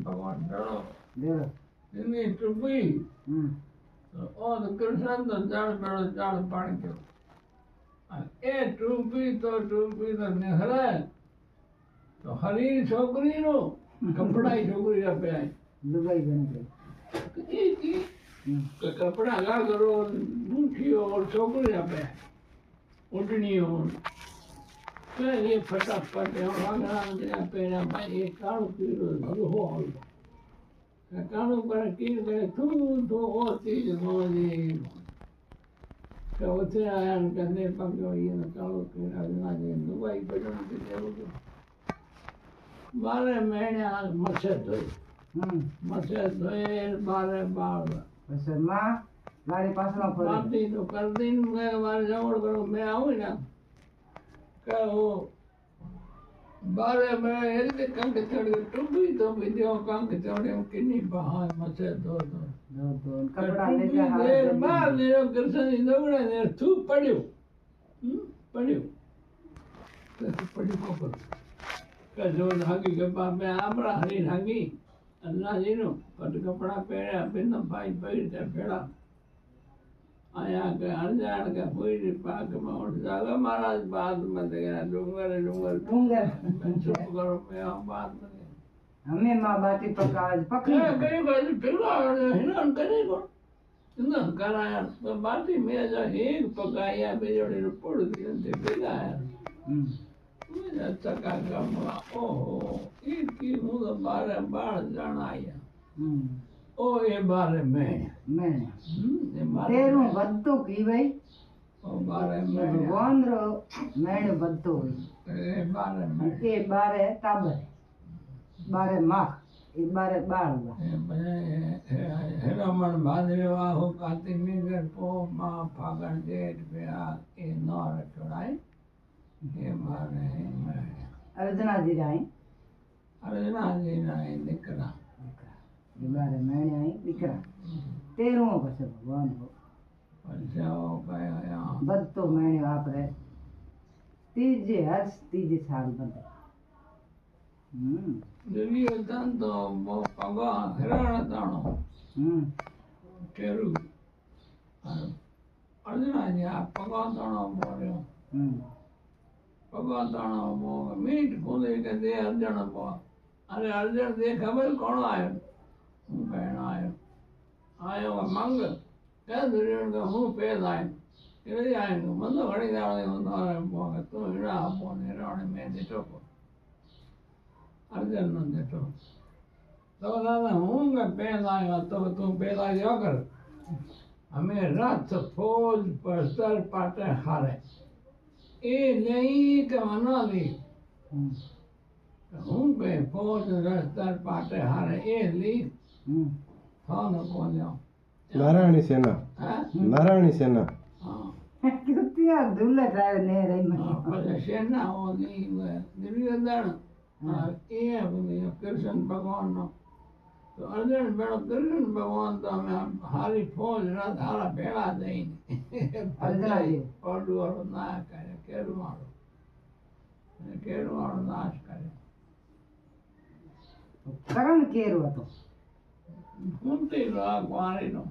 भगवान डरो देव इन्हीं टुपी तो और कृष्ण तो जड़ बेड़ो जड़ पानी के ए टूपी तो निहरे तो हरी छोकरी नो कपड़ा ही छोकरी का पे आई दुबई बन गई कपड़ा गा करो मुठी और छोकरी का पे उठनी हो तो ये फटाफट वागड़ा ने पेरा भाई ये कालो पीरो हो कालो पर की के तू तो ओ चीज मोजी तो उसे आया कहने पगो ये कालो पीरा ना जे दुबई बजन के देवो बारे महीने मच्छर धोए बारे बार बस मां मारे पास में पड़े बाती तो कर दिन मैं बारे जवड़ करो मैं आऊं ना कहो बारे में एक कंक चढ़ के टुबी तो वीडियो कंक चढ़े किन्नी बहार मच्छर धो कपड़ा ले जा देर बाद मेरे कृष्ण जी दौड़ा ने तू पड़ियो पड़ियो को जो धागी के पास में आमरा हरी धागी अल्लाह जी नो पट कपड़ा पहरा बिन भाई पैर ते भेड़ा आया के अनजान के पूरी पाक में उठ जागा महाराज बाद में देगा डूंगर चुप करो मैं बात में हमें मां बाती पकाज पकड़ी कई बार फिरवा हिरण करेगो न कराया तो बाती में जो एक पकाया बेजोड़े पड़ दिए ते बेगाया चका गमला ओहो इतनी मुझे बारे बार जाना आया ओ ये बारे में तेरू बद्दो की भाई ओ बारे में भगवान रो मैंने बद्दो ये बारे में ये बारे ताबर बारे माँ ये बारे बाल हेरामन भाद्रवा हो कार्तिक में पो माँ फागण जेठ प्यार ये नौर चढ़ाई ये बारे में अर्जना जी राय निकला ये बारे मैंने आई निकला तेरू बस भगवान हो बद्दो मैंने आप रे तीजे हर्ष तीजे साल बंद दिव्य तो वो पगा हिरण ताणो केरू अर्जुना जी आप पगा ताणो बोलियो पगा ताणो बो मीट खुदे के दे अर्जुन बो अरे अर्जुन दे खबर कौन आयो हूँ कहना आयो मंग कह दुर्योधन का हूँ पेद आयो केड़ी आयो मंदो घड़ी जावे होंदो बो तू हिड़ा बो हिरण में दिठो को अर्जुन ने देखो तो दादा हूँ मैं पैदा आया तो तू पैदा क्या कर हमें रथ फौज पर सर पाटे हारे ये नहीं कमाना ली हूँ पे फौज रथ सर पाटे हारे ये ली थाने को जाओ नारायणी सेना हाँ कितना दूल्हा ड्राइवर ने रही पर सेना वो नहीं दुर्योधन ये कृष्ण भगवान नो तो अर्जुन बेड़ो कृष्ण भगवान तो हमें हारी फौज ना थारा भेड़ा दई पड़ू वालों ना करे केरू वालों नाश करे करण केरू तो कुंती लोग वारी नो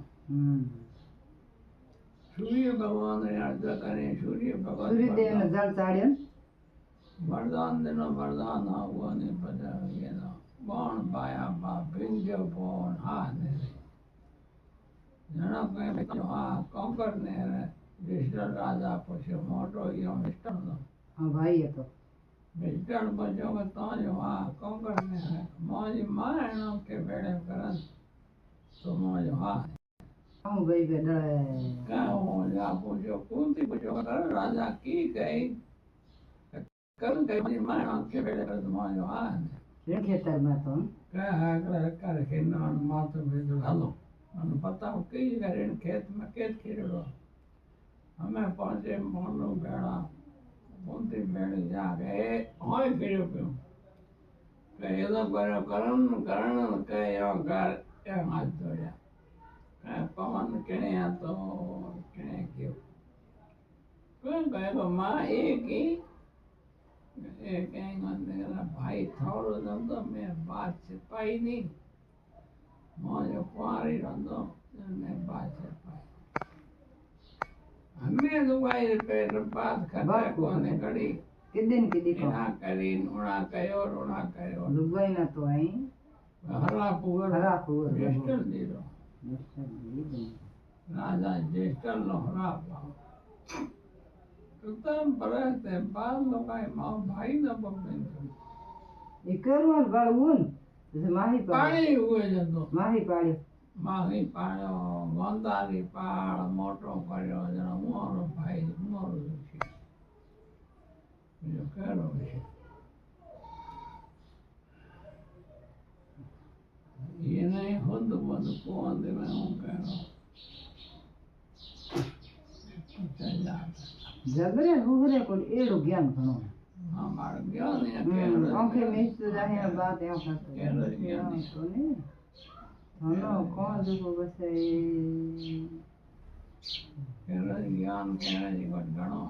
सूर्य भगवान ने अर्ज करे सूर्य भगवान सूर्यदेव ने जल चाड़ियो वरदान देनो वरदान हुआ ने पता ये ना बाण पाया बा बिंज बोन हा ने जना कहे तो हा कंकर ने विष्णु राजा पूछो मोटो यो विष्णु नो हाँ भाई ये तो विष्णु बजो में तो जो हा कंकर ने मोजी मारनो के बेड़े करन तो मोज हा हम भाई के डरे का हो जा पूछो कुंती पूछो कर राजा की गई कर गई मारनो के बेड़े कर मोज हा ऋण खेतर में तो कर खिन्नान मात में जो हलो मन पता हो कई जगह ऋण खेत में खेत खीरड़ो हमें पहुंचे मोनो बेड़ा बोलती बेड़ी जा गए होय फिरो पियो कहे तो करण कहे यो कर यो हाथ जोड़िया कहे पवन किणे तो किणे क्यों कहे माँ एक ही एक मेरा भाई थोड़ो रंदो मैं बात से पाई नहीं मुझे कुआरी रंदो मैं बात से पाई हमें तो भाई पेट बात करते कोने कड़ी किदिन किदी को इना करी उना कयो दुबई ना तो आई हरा पुगर वेस्टर्न दीरो राजा जेस्टर नो हरा पाओ एकदम बड़े थे बाल लोग आए माँ भाई ना बम्बे इकरवाल बाळवून जसे माही पाणी हुए जंदो माही पाळ्यो माही पाणो गोंदारी पाड़ मोटो कर्यो जणो मोरो भाई मोरो दुखी जो करो है ये नहीं खुद बंद कौन दे मैं हूँ करो चल जाता जबरे हुरे को एड़ो ज्ञान घणो हमारा ज्ञान है आंखें में तो जाहे बात है केरो ज्ञान है। तो ने हनो कौन देखो बस केरो ज्ञान कहने जी को गणो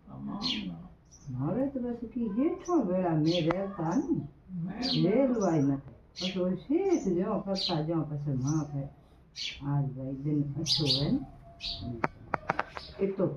तमाम मारे तो बस की हेठो बेड़ा में रहता नहीं मैं रेलवाई न बस वो शेष जो करता जो पस मां पे आज भाई दिन अच्छो है एक तो